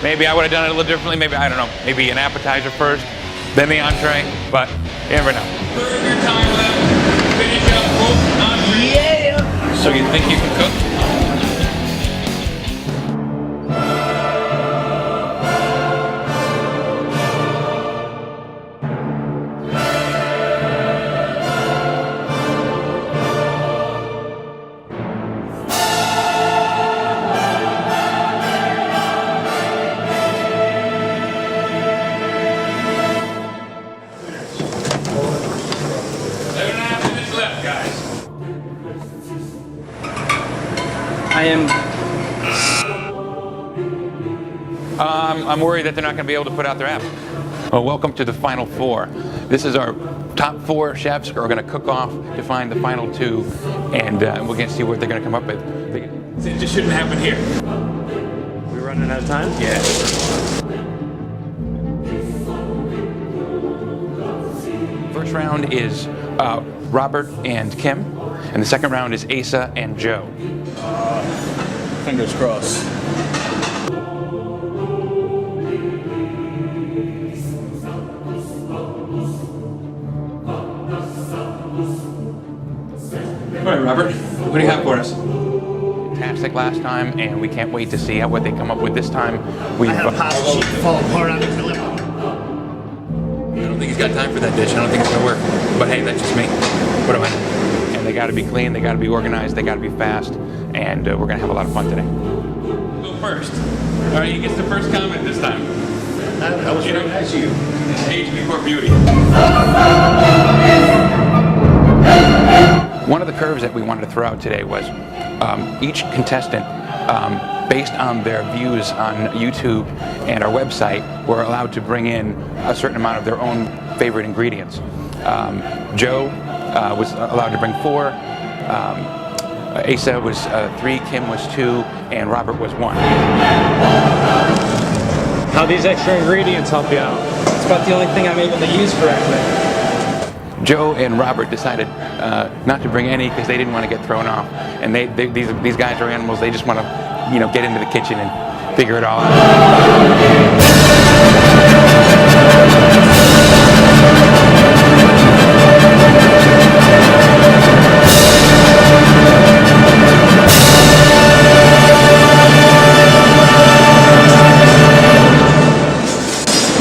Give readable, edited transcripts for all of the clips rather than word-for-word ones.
Maybe I would have done it a little differently. Maybe, I don't know, maybe an appetizer first, then the entree, but you never know. Third your time left. Finish up both entrees. Yeah! So you think you can cook? I'm worried that they're not going to be able to put out their app. Well, welcome to the final four. This is our top four chefs who are going to cook off to find the final two, and we're going to see what they're going to come up with. It just shouldn't happen here. We're running out of time? Yeah. First round is Robert and Kim, and the second round is Asa and Joe. Fingers crossed. All right, Robert, what do you have for us? Fantastic last time, and we can't wait to see what they come up with this time. I had a pasta sheet fall apart on the delivery. I don't think he's got time for that dish. I don't think it's gonna work. But hey, that's just me. What do I know? And they gotta be clean, they gotta be organized, they gotta be fast, and we're gonna have a lot of fun today. Go first. All right, he gets the first comment this time. That was very nice of you. Age before beauty. One of the curves that we wanted to throw out today was each contestant, based on their views on YouTube and our website, were allowed to bring in a certain amount of their own favorite ingredients. Joe was allowed to bring 4, Asa was 3, Kim was 2, and Robert was 1. How these extra ingredients help you out? It's about the only thing I'm able to use correctly. Joe and Robert decided not to bring any because they didn't want to get thrown off, and these guys are animals. They just want to, you know, get into the kitchen and figure it all out.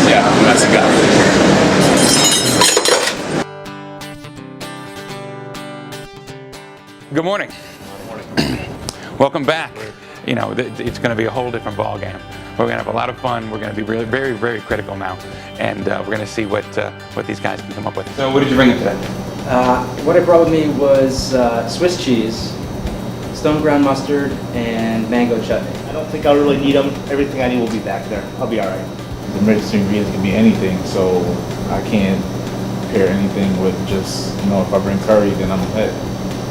Yeah, that's a guy. Good morning. Welcome back. You know, it's going to be a whole different ball game. We're going to have a lot of fun. We're going to be really, very, very critical now, and we're going to see what these guys can come up with. So, what did you bring in today? What I brought with me was Swiss cheese, stone ground mustard, and mango chutney. I don't think I'll really need them. Everything I need will be back there. I'll be all right. The mixed ingredients can be anything, so I can't pair anything with just, you know, if I bring curry, then I'm ahead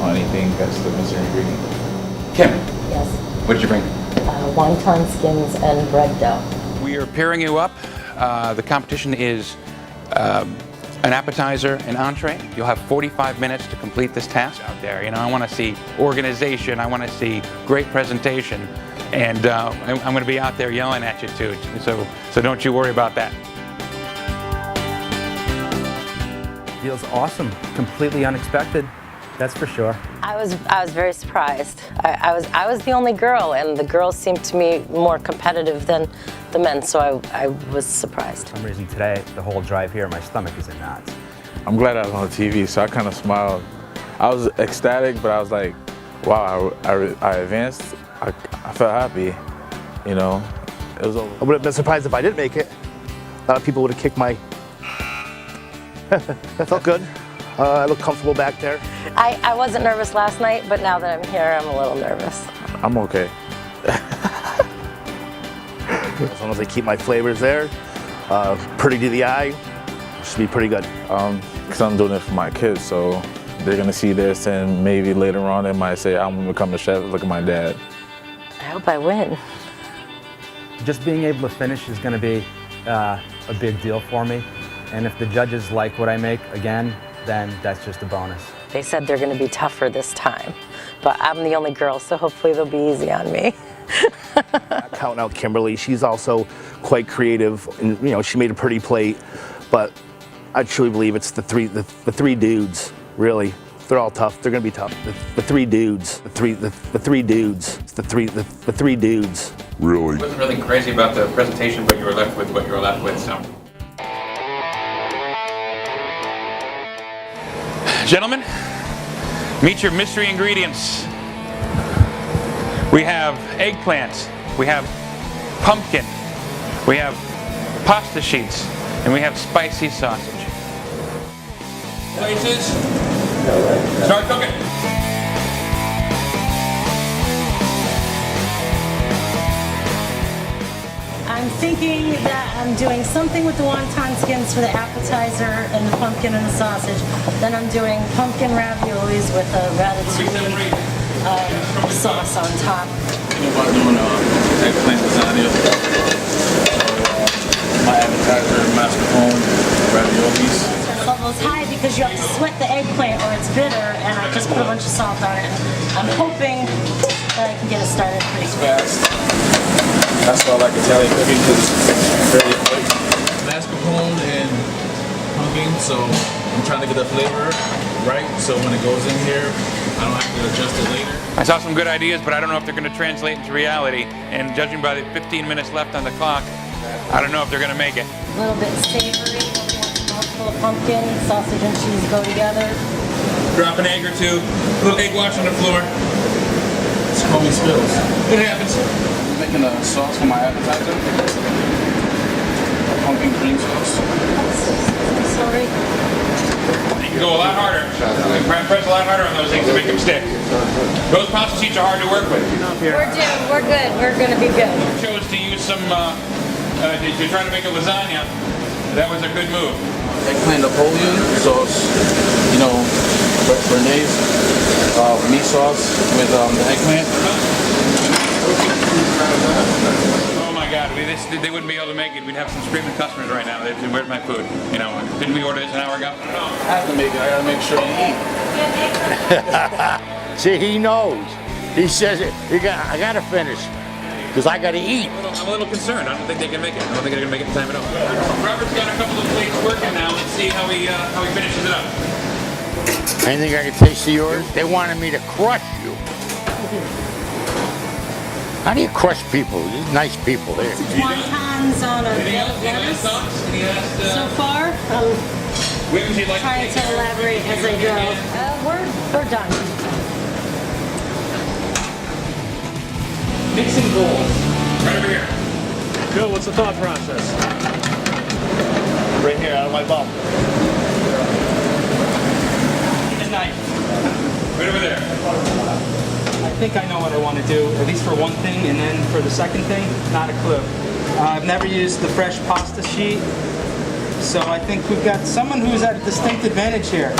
on anything that's the missing ingredient. Kim, Yes. what did you bring? Wonton skins and bread dough. We are pairing you up. The competition is an appetizer, an entree. You'll have 45 minutes to complete this task out there. You know, I want to see organization. I want to see great presentation, and I'm going to be out there yelling at you too. So don't you worry about that. Feels awesome. Completely unexpected. That's for sure. I was very surprised. I was the only girl, and the girls seemed to me more competitive than the men, so I was surprised. For some reason today, the whole drive here, my stomach is in knots. I'm glad I was on TV, so I kind of smiled. I was ecstatic, but I was like, wow, I advanced. I felt happy, you know. It was over. I would have been surprised if I didn't make it. A lot of people would have kicked my... That felt good. I look comfortable back there. I wasn't nervous last night, but now that I'm here, I'm a little nervous. I'm okay. As long as I keep my flavors there, pretty to the eye, should be pretty good. Because I'm doing it for my kids, so they're gonna see this, and maybe later on they might say, I'm gonna become a chef, look at my dad. I hope I win. Just being able to finish is going to be a big deal for me. And if the judges like what I make again, then that's just a bonus. They said they're going to be tougher this time, but I'm the only girl, so hopefully they'll be easy on me. counting out Kimberly. She's also quite creative, and you know, she made a pretty plate. But I truly believe it's the three dudes. Really, they're all tough. They're gonna be tough. The three dudes. The three dudes. It's the three dudes. Really? I wasn't really crazy about the presentation, but you were left with what you were left with, so. Gentlemen, meet your mystery ingredients. We have eggplant, we have pumpkin, we have pasta sheets, and we have spicy sausage. Places, start cooking. I'm thinking that I'm doing something with the wonton skins for the appetizer and the pumpkin and the sausage. Then I'm doing pumpkin raviolis with a ratatouille sauce on top. About doing eggplant lasagna. My appetizer, mascarpone, raviolis. Level's high because you have to sweat the eggplant or it's bitter, and I just put a bunch of salt on it. I'm hoping that I can get it started pretty Fast. That's why I like Italian cooking because it's very quick. Mascarpone and pumpkin, so I'm trying to get the flavor right, so when it goes in here, I don't have to adjust it later. I saw some good ideas, but I don't know if they're going to translate into reality. And judging by the 15 minutes left on the clock, I don't know if they're going to make it. A little bit savory, a mouthful of pumpkin, sausage and cheese go together. Drop an egg or two, a little egg wash on the floor. It's called me spills. It happens. I'm making a sauce for my appetizer. A pumpkin cream sauce. Sorry. You can go a lot harder. Press a lot harder on those things to make them stick. Those pasta sheets are hard to work with. We're good. We're gonna be good. You chose to use some, to try to make a lasagna. That was a good move. Eggplant Napoleon sauce, you know, Bernaise meat sauce with the eggplant. Oh my God, they wouldn't be able to make it. We'd have some screaming customers right now. They'd say, "Where's my food?" You know, didn't we order this an hour ago? I have to make it. I gotta make sure you eat. See, he knows. He says it. I gotta finish, because I gotta eat. I'm a little concerned. I don't think they can make it. I don't think they're gonna make it in time at all. Robert's got a couple of plates working now. Let's see how he finishes it up. Anything I can taste of yours? They wanted me to crush you. How do you crush people? These nice people here. Wontons on a lettuce so far. When would you like Trying to elaborate as I go. We're done. Mixing bowl. Right over here. Joe, what's the thought process? Right here, out of my bum. Good night. Right over there. I think I know what I want to do, at least for one thing, and then for the second thing, not a clue. I've never used the fresh pasta sheet, so I think we've got someone who's at a distinct advantage here.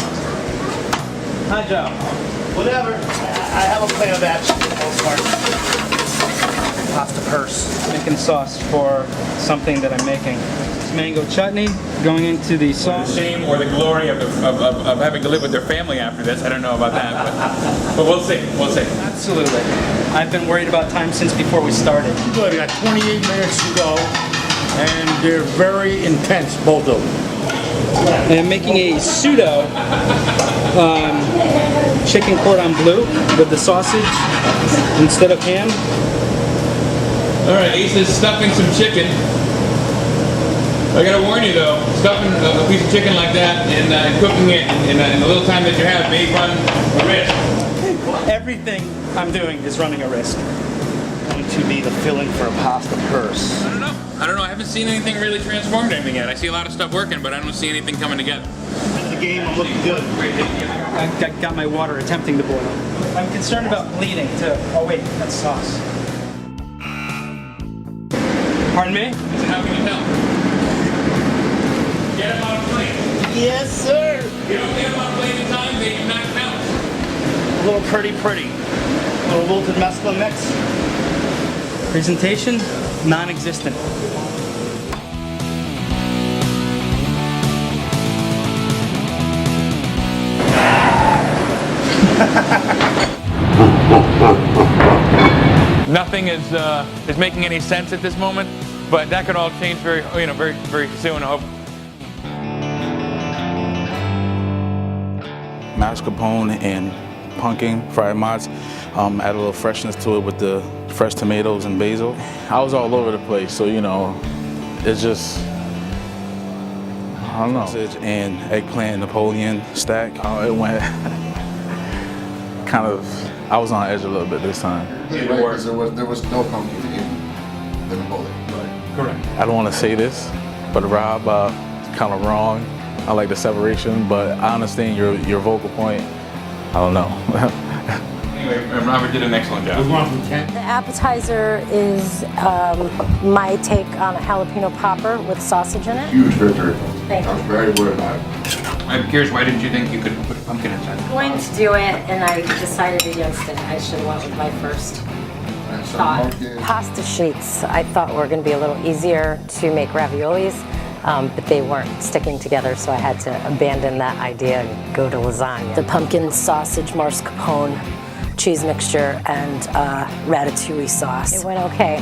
Hi, Joe. Whatever. I have a plan of action for the most part. Pasta purse. Making sauce for something that I'm making. It's mango chutney going into the The sauce. shame or the glory of having to live with their family after this. I don't know about that, but we'll see. We'll see. Absolutely. I've been worried about time since before we started. Good, we got 28 minutes to go, and they're very intense, both of them. And I'm making a pseudo chicken cordon bleu with the sausage instead of ham. All right, Ace is stuffing some chicken. I gotta warn you though, stuffing a piece of chicken like that and cooking it in the little time that you have may run a risk. Everything I'm doing is running a risk. Going to be the filling for a pasta purse. I don't know. I haven't seen anything really transformed anything yet. I see a lot of stuff working, but I don't see anything coming together. In the game, I'm looking good. I got my water attempting to boil. I'm concerned about bleeding too. Oh wait, that's sauce. Pardon me? How can you tell? Get them on a plane. Yes, sir. You don't get them on a plane in time, they do not count. A little pretty. A little wilted mesclun mix. Presentation, non-existent. Nothing is making any sense at this moment, but that could all change very soon, I hope. Mascarpone and pumpkin fried mozz. Add a little freshness to it with the fresh tomatoes and basil. I was all over the place, so it's just, I don't know. Sausage and eggplant Napoleon stack. It went kind of, I was on edge a little bit this time. Yeah, right, because there was no pumpkin in the Napoleon. Right. Correct. I don't want to say this, but Rob, kind of wrong. I like the separation, but I understand your vocal point. I don't know. Anyway, Robert did an excellent job. The appetizer is my take on a jalapeno popper with sausage in it. Huge victory. Thank you. I was very worried about it. I'm curious, why didn't you think you could put pumpkin inside? I'm going to do it, and I decided against it. I should have went with my first And some thought. pumpkin. Pasta sheets I thought were going to be a little easier to make raviolis, but they weren't sticking together, so I had to abandon that idea and go to lasagna. The pumpkin sausage mascarpone cheese mixture and ratatouille sauce. It went okay.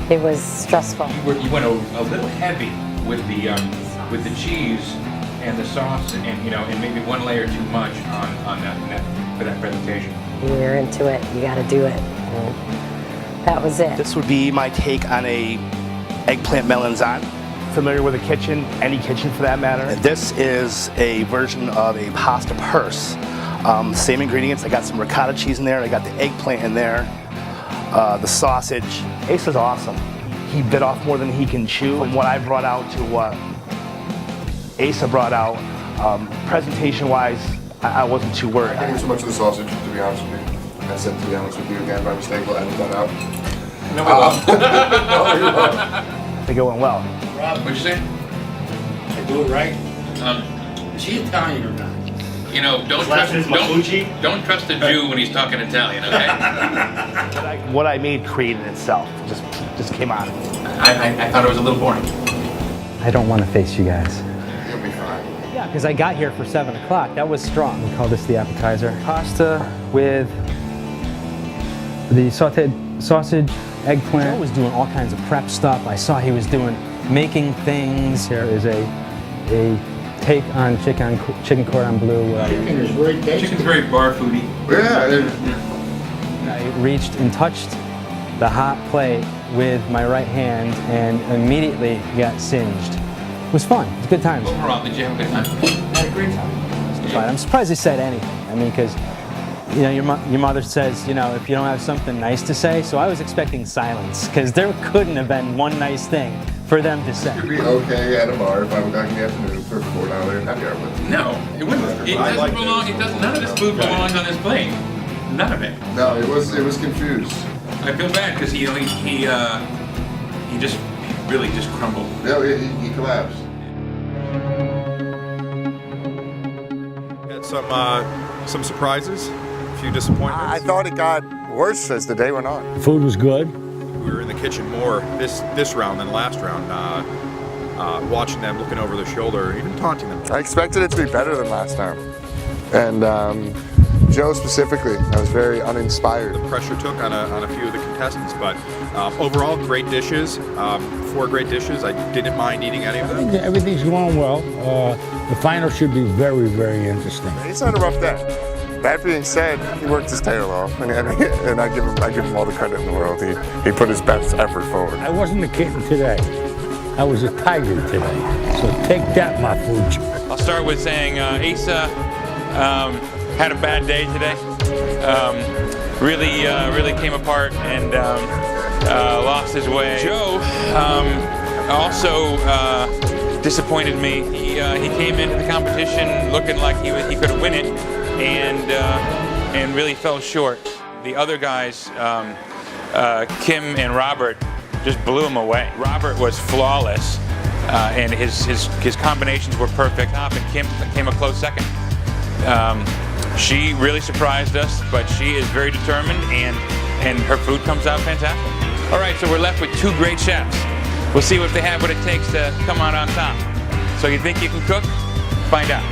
It was stressful. You went a little heavy with the cheese and the sauce, and maybe one layer too much on that for that presentation. When you're into it, you got to do it. And that was it. This would be my take on a eggplant melanzane. Familiar with a kitchen, any kitchen for that matter. This is a version of a pasta purse. Same ingredients. I got some ricotta cheese in there. I got the eggplant in there. The sausage. Ace is awesome. He bit off more than he can chew. From what I brought out to what Asa brought out, presentation-wise, I wasn't too worried. I didn't eat so much of the sausage, to be honest with you. I said, to be honest with you, again, by mistake, we'll edit that out. No, we won't. No, you're wrong. I think it went well. What'd you say? I do it right. Is he Italian or not? Don't trust a Jew when he's talking Italian, okay? What I made created itself. Just came out. I thought it was a little boring. I don't want to face you guys. You'll be fine. Yeah, because I got here for 7 o'clock. That was strong. We call this the appetizer. Pasta with the sauteed sausage, eggplant. Joe was doing all kinds of prep stuff. I saw he was making things. Here is a take on chicken cordon bleu. Chicken is very tasty. Chicken's very bar foody. Yeah, I reached and touched the hot plate with my right hand and immediately got singed. It was fun. It was a good time. Overall, did you have a good time? I had a great time. But I'm surprised they said anything. I mean, because your mother says, if you don't have something nice to say, so I was expecting silence, because there couldn't have been one nice thing for them to say. it would be okay at a bar at 5 o'clock in the afternoon for $4 happy hour, but No, it wouldn't. None of this food belongs on this plate. None of it. no, it was confused. I feel bad because he just really just crumbled. Yeah, he collapsed. Had some surprises, a few disappointments. I thought it got worse as the day went on. The food was good. We were in the kitchen more this round than last round, watching them, looking over their shoulder, even taunting them. I expected it to be better than last time. And Joe specifically, I was very uninspired. The pressure took on a few of the contestants, but overall, great dishes. 4 great dishes. I didn't mind eating any of them. Everything's going well. The final should be very, very interesting. He's had a rough day. That being said, he worked his tail off, and I give him all the credit in the world. He put his best effort forward. I wasn't a kitten today. I was a tiger today. So take that, my food. I'll start with saying Asa had a bad day today. Really came apart and lost his way. Joe also disappointed me. He came into the competition looking like he could win it, and really fell short. The other guys, Kim and Robert, just blew him away. Robert was flawless, and his combinations were perfect. And Kim came a close second. She really surprised us, but she is very determined, and her food comes out fantastic. All right, so we're left with 2 great chefs. We'll see if they have what it takes to come out on top. So you think you can cook? Find out.